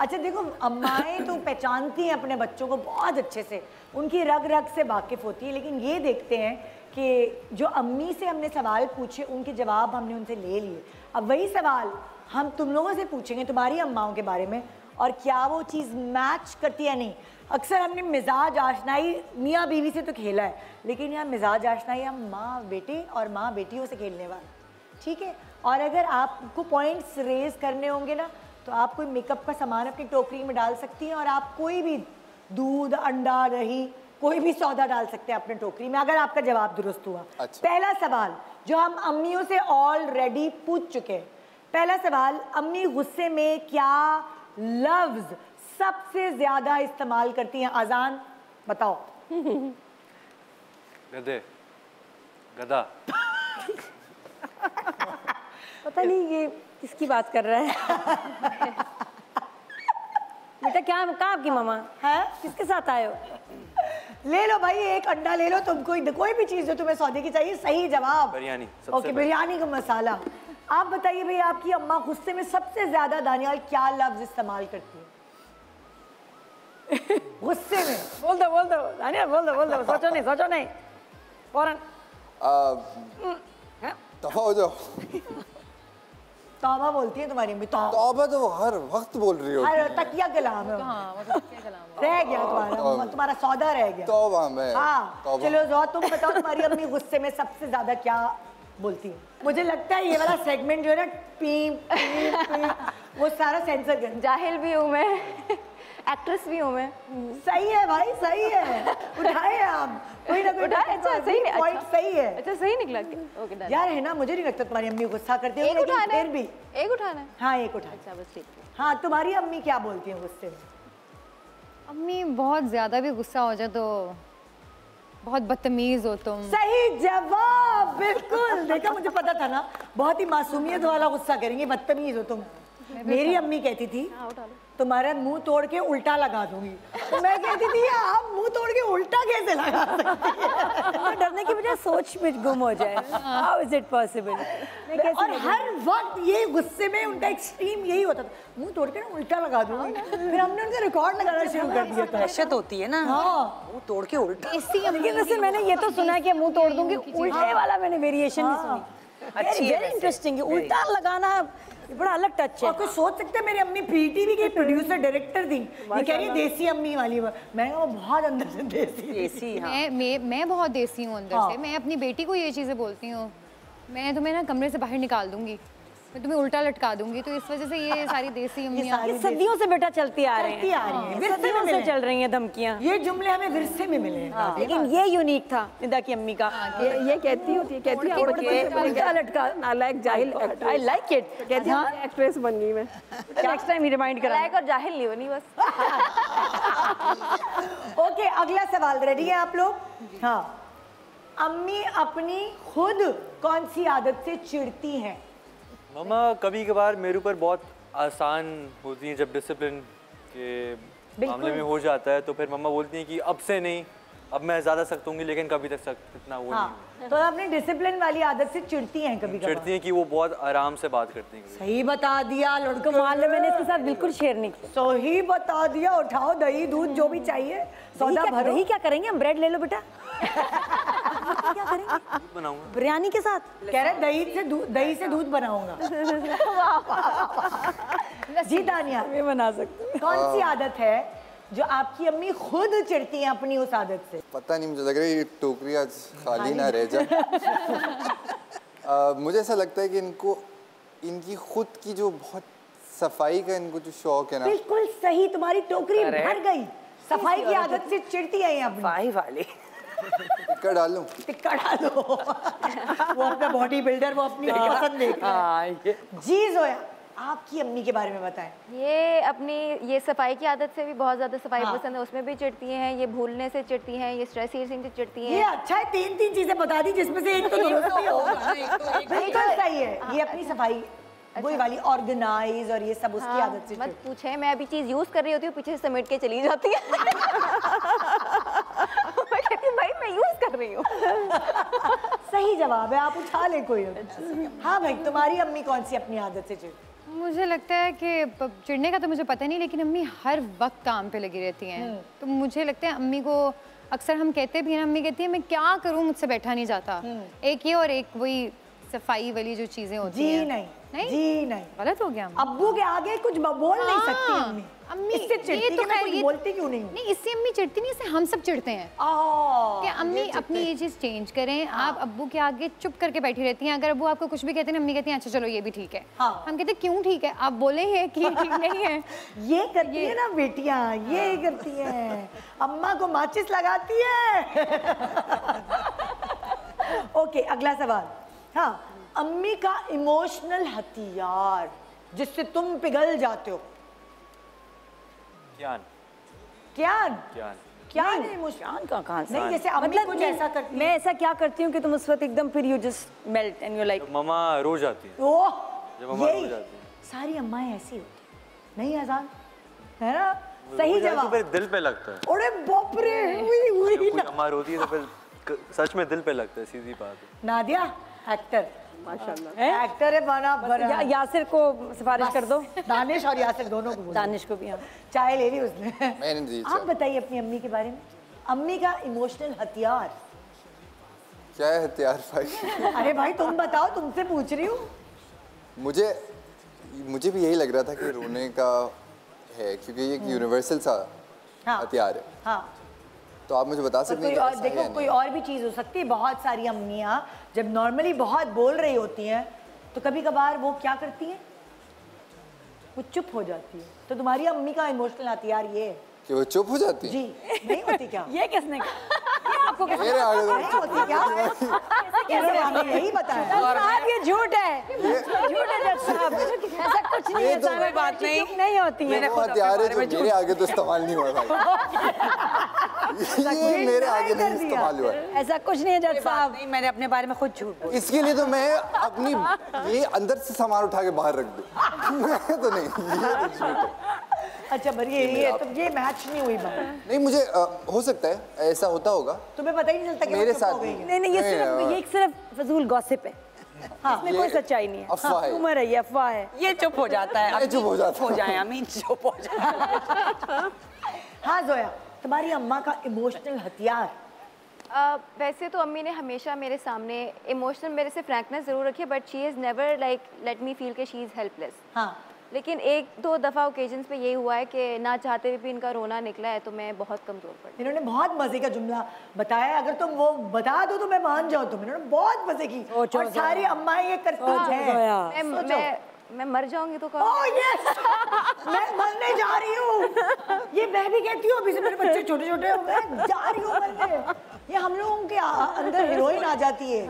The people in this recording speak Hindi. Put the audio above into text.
अच्छा देखो, अम्माएं तो पहचानती हैं अपने बच्चों को बहुत अच्छे से, उनकी रग रग से वाकिफ होती है। लेकिन ये देखते हैं कि जो अम्मी से हमने सवाल पूछे उनके जवाब हमने उनसे ले लिए, अब वही सवाल हम तुम लोगों से पूछेंगे तुम्हारी अम्माओं के बारे में, और क्या वो चीज़ मैच करती है नहीं। अक्सर हमने मिजाज आशनाई मियाँ बीवी से तो खेला है, लेकिन यहाँ मिजाज आशनाई हम माँ बेटे और माँ बेटियों से खेलने वाले, ठीक है। और अगर आपको पॉइंट्स रेज करने होंगे ना, तो आप कोई मेकअप का सामान अपनी टोकरी में डाल सकती हैं, और आप कोई भी दूध, अंडा, दही, कोई भी सौदा डाल सकते हैं अपने टोकरी में, अगर आपका जवाब दुरुस्त हुआ। अच्छा। पहला सवाल जो हम अम्मियों से ऑलरेडी पूछ चुके हैं, पहला सवाल, अम्मी गुस्से में क्या लफ्ज सबसे ज्यादा इस्तेमाल करती हैं? आजान बताओ। गधे, गधा। पता नहीं ये किसकी बात कर रहा है। बेटा क्या, कहाँ आपकी मामा है, किसके साथ आए हो? ले लो भाई, एक अंडा ले लो, तुम कोई भी चीज जो तुम्हें सौदे की चाहिए। सही जवाब बिरयानी। ओके, बिरयानी का मसाला। आप बताइए भाई, आपकी अम्मा गुस्से में सबसे ज्यादा दानियाल क्या लफ्ज इस्तेमाल करती है? गुस्से में बोल दो दानियाल, बोल दो, सोचो नहीं फौरन। तौबा हो जाओ। तौबा बोलती है तुम्हारी अम्मी? तौबा तो हर वक्त बोल रही हो। अरे तकिया कलाम है, रह गया तुम्हारा सौदा रह गया। तौबा में। हाँ चलो जो तुम बताओ, तुम्हारी अम्मी गुस्से में सबसे ज्यादा क्या बोलती है? मुझे लगता है ये वाला सेगमेंट जो है ना, पी वो सारा सेंसर कर। जाहिल भी हूँ मैं, एक्ट्रेस भी हूँ मैं। सही है भाई, सही है, उठाए आप कोई ना कोई। अच्छा सही नहीं, पॉइंट सही है। अच्छा सही निकला। ओके यार है ना, मुझे नहीं लगता तुम्हारी अम्मी गुस्सा करती है, लेकिन फिर भी एक उठाना है। हाँ एक उठा। अच्छा बस ठीक है। हाँ तुम्हारी अम्मी क्या बोलती है गुस्से में? अम्मी बहुत ज़्यादा भी गुस्सा हो जाए तो बहुत बदतमीज हो तुम। सही जवाब, बिल्कुल। देखा, मुझे पता था ना, बहुत ही मासूमियत वाला गुस्सा करेंगे, बदतमीज हो तुम। मेरी अम्मी कहती थी तुम्हारा मुंह तोड़ के उल्टा लगा दूंगी, तो मैं कहती थी आप मुंह तोड़ के उल्टा कैसे लगा सकती हैं? डरने की वजह सोच में गुम हो जाए। How is it possible? और हर वक्त ये गुस्से में उनका एक्सट्रीम यही होता था, मुंह तोड़ के ना उल्टा लगा दूंगी। फिर हमने उनका रिकॉर्ड लगाना शुरू कर दिया था। दहशत होती है ना। हाँ मुंह तोड़ के उल्टा। लेकिन वैसे मैंने ये तो सुना है कि मुंह तोड़ दूंगी, उल्टे वाला मैंने वेरिएशन नहीं सुनी। अच्छी है, वेरी इंटरेस्टिंग है। उल्टा लगाना ये बड़ा अलग टच है। और कोई सोच सकते हैं मेरी अम्मी पीटीवी की प्रोड्यूसर डायरेक्टर थी, ये कह रही है देसी अम्मी वाली। मैं वो बहुत अंदर से देसी। हाँ। मैं बहुत देसी हूँ अंदर से। मैं अपनी बेटी को ये चीज़ें बोलती हूँ, मैं तुम्हें ना कमरे से बाहर निकाल दूंगी, मैं तुम्हें उल्टा लटका दूंगी। तो इस वजह से ये सारी देसी अम्मियाँ सदियों से बेटा चलती आ रही हैं, सदियों से चल रही हैं धमकियाँ। ये जुमले हमें विरसे में मिले हैं। लेकिन ये यूनिक था निदा की अम्मी का। ये कहती है उल्टा लटका, नालायक, जाहिल। I like it. कहती है एक्ट्रेस बन गई मैं। नेक्स्ट टाइम ही रिमाइंड करा। नालायक और जाहिल नहीं बनी बस। ओके, अगला सवाल रेडी है आप लोग? हाँ, अम्मी अपनी खुद कौन सी आदत से चिढ़ती हैं? मम्मा कभी कभार मेरे ऊपर बहुत आसान होती हैं, जब डिसिप्लिन के मामले में हो जाता है तो फिर मम्मा बोलती हैं कि अब से नहीं, अब मैं ज़्यादा सख्त होंगी, लेकिन कभी तक सख्त इतना वो नहीं। तो अपनी डिसिप्लिन वाली आदत से चिढ़ती हैं कभी कभी? चिढ़ती हैं कि वो बहुत आराम से बात करती हैं। सही बता दिया लड़कों, माल मैंने इसके साथ बिल्कुल शेयर नहीं किया। सही बता दिया। उठाओ दही दूध जो भी चाहिए, सौदा भरो। दही क्या करेंगे हम? ब्रेड ले लो बेटा। क्या करेंगे? बनाऊंगा बिरयानी के साथ। कह रहे दही से दूध बनाऊंगा। जी दानिया, ये बना सकते। कौन सी आदत है जो आपकी अम्मी खुद चिढ़ती हैं अपनी उस आदत से? पता नहीं, मुझे लग रहा है ये टोकरी आज खाली ना रह जाए। मुझे ऐसा लगता है कि इनको इनकी खुद की जो बहुत सफाई का इनको जो शौक है ना। बिल्कुल सही, तुम्हारी टोकरी भर गई। सफाई की आदत से चिढ़ती है अपनी। सफाई वाली। टिक्का डालूं? टिक्का डालो। वो अपना बॉडी बिल्डर, वो अपनी पसंद देख रहा है। जी जोया, आपकी अम्मी के बारे में बताएं। ये अपनी ये सफाई की आदत से भी बहुत ज़्यादा सफाई पसंद है, उसमें भी चिढ़ती हैं। ये भूलने से चिढ़ती हैं, ये स्ट्रेस ईटिंग से चिढ़ती हैं। ये अच्छा है, तीन चीजें बता दी जिसमें से एक तो दुरुस्त ही होगा। बिल्कुल सही है। ये अपनी सफाई वही वाली ऑर्गेनाइज और ये सब उसकी आदत से। मत पूछे, मैं अभी चीज़ यूज़ कर रही होती हूँ, पीछे से समेट के चली जाती है। मैं कहती हूँ भाई मैं यूज़ कर रही हूँ। सही जवाब है, आप उठा ले कोई। हाँ भाई, तुम्हारी अम्मी कौन सी अपनी आदत से चिढ़ती? मुझे लगता है कि चिढ़ने का तो मुझे पता नहीं, लेकिन अम्मी हर वक्त काम पे लगी रहती हैं। तो मुझे लगता है अम्मी को अक्सर हम कहते भी हैं, अम्मी कहती है मैं क्या करूं, मुझसे बैठा नहीं जाता। एक ये और एक वही सफाई वाली जो चीजें होती हैं। जी नहीं, गलत हो गया। अब्बू के आगे कुछ बोल नहीं सकती अम्मी। अम्मी इससे चिढ़ती ये तो है ना, खैर कुछ ये बोलती क्यों नहीं? नहीं, इससे अम्मी चिढ़ती नहीं, इससे हम सब चिढ़ते हैं कि अम्मी अपनी ये चीज़ चेंज करें। आप अब्बू के आगे चुप करके बैठी रहती हैं। अगर अब्बू आपको कुछ भी कहते हैं, अम्मी कहती हैं अच्छा चलो ये भी ठीक है। हम कहते हैं क्यों ठीक है, आप बोले हैं कि ये ठीक नहीं है। ये करती है ना बेटियां, ये करती हैं, अम्मा को माचिस लगाती है। ओके, अगला सवाल। हाँ, अम्मी का इमोशनल हथियार जिससे तुम पिघल जाते हो। ज्ञान का कहाँ से? नहीं, जैसे अम्मी कुछ ऐसा करती है। मैं ऐसा क्या करती हूँ कि तुम उस वक्त एकदम फिर you just melt and you like. मम्मा रो जाती है। ओह, जब मम्मा रो जाती है। सारी अम्माएं ऐसी होती नहीं आजाद, है ना? सही जवाब। फिर दिल पे लगता है। अरे बाप रे, हुई कोई अम्मा रोती है तो फिर सच में दिल पे लगता है, सीधी बात है। नादिया एक्टर, माशाल्लाह एक्टर है बना। यासिर को सिफारिश कर दो। दानिश और यासिर दोनों को। दानिश को भी। हाँ, चाय ले ली उसने। मैंने दी। आप बताइए अपनी अम्मी के बारे में, अम्मी का इमोशनल हथियार क्या है हथियार भाई? अरे भाई तुम बताओ, तुमसे पूछ रही हूँ। मुझे भी यही लग रहा था कि रोने का है, क्योंकि ये एक यूनिवर्सल सा हथियार है। हाँ, तो आप मुझे बता सकते हैं कि ऐसा है या देखो कोई नहीं? और भी चीज़ हो सकती है। बहुत सारी अम्मियाँ जब नॉर्मली बहुत बोल रही होती हैं तो कभी कभार वो क्या करती हैं, वो चुप हो जाती है। तो तुम्हारी अम्मी का इमोशनल हथियार ये है कि वो चुप हो जाती है? जी। नहीं होती क्या? ये किसने कहा? आपको मेरे आगे तो नहीं होती क्या? इन्होंने हमें यही बताया। साहब ये झूठ है, झूठ है जज साहब, ऐसा कुछ नहीं है। ये तो सारी बात नहीं होती है। वो हथियार है जो मेरे आगे तो इस्तेमाल नहीं हुआ भाई। ये मेरे आगे नहीं इस्तेमाल हुआ है। ऐसा कुछ नहीं है जज साहब। नहीं, मैंने अपने बारे में खुद झूठ बोला। इसके लिए तो मैं अपनी ये अंदर से सामान उठा के बाहर रख दूं। मैं तो नहीं, ये तो झूठ है। अच्छा बढ़िया, ये तो ये मैच नहीं हुई बात। नहीं, मुझे हो सकता है ऐसा होता होगा। तुम्हें पता ही नहीं चलता कि मेरे वो चुप हो साथ गई भी। है। नहीं, ये सिर्फ फजूल गॉसिप है। इसमें कोई सच्चाई नहीं है। अफवाह है। उम्र है, ये अफवाह है। ये चुप हो जाता है। ये चुप हो जाता है। हो जाए अमीन, चुप हो जाए। हाँ जोया, तुम्हारी अम्मा का इमोशनल हथियार? वैसे तो अम्मी ने हमेशा मेरे सामने इमोशनल, मेरे से फ्रैंकनेस ज़रूर रखी है, but she is never like let me feel कि शी इज़ हेल्पलेस। हाँ, लेकिन एक दो दफ़ा ओकेजन्स पे ये हुआ है कि ना चाहते हुए भी इनका रोना निकला है, तो मैं बहुत कमज़ोर पड़ गई। इन्होंने बहुत मजे का जुमला बताया। अगर तुम वो बता दो तो मैं मान जाऊँ। तुम इन्होंने बहुत मजे की, और सारी अम्माएं ये करती हैं। मैं मर जाऊंगी तो कब? ओह यस, मैं मरने जा रही हूँ। ये मैं भी कहती हूँ, अभी से मेरे बच्चे छोटे छोटे हो गए, जा रही हूँ मरने। ये हम लोगों के अंदर हीरोइन आ जाती है।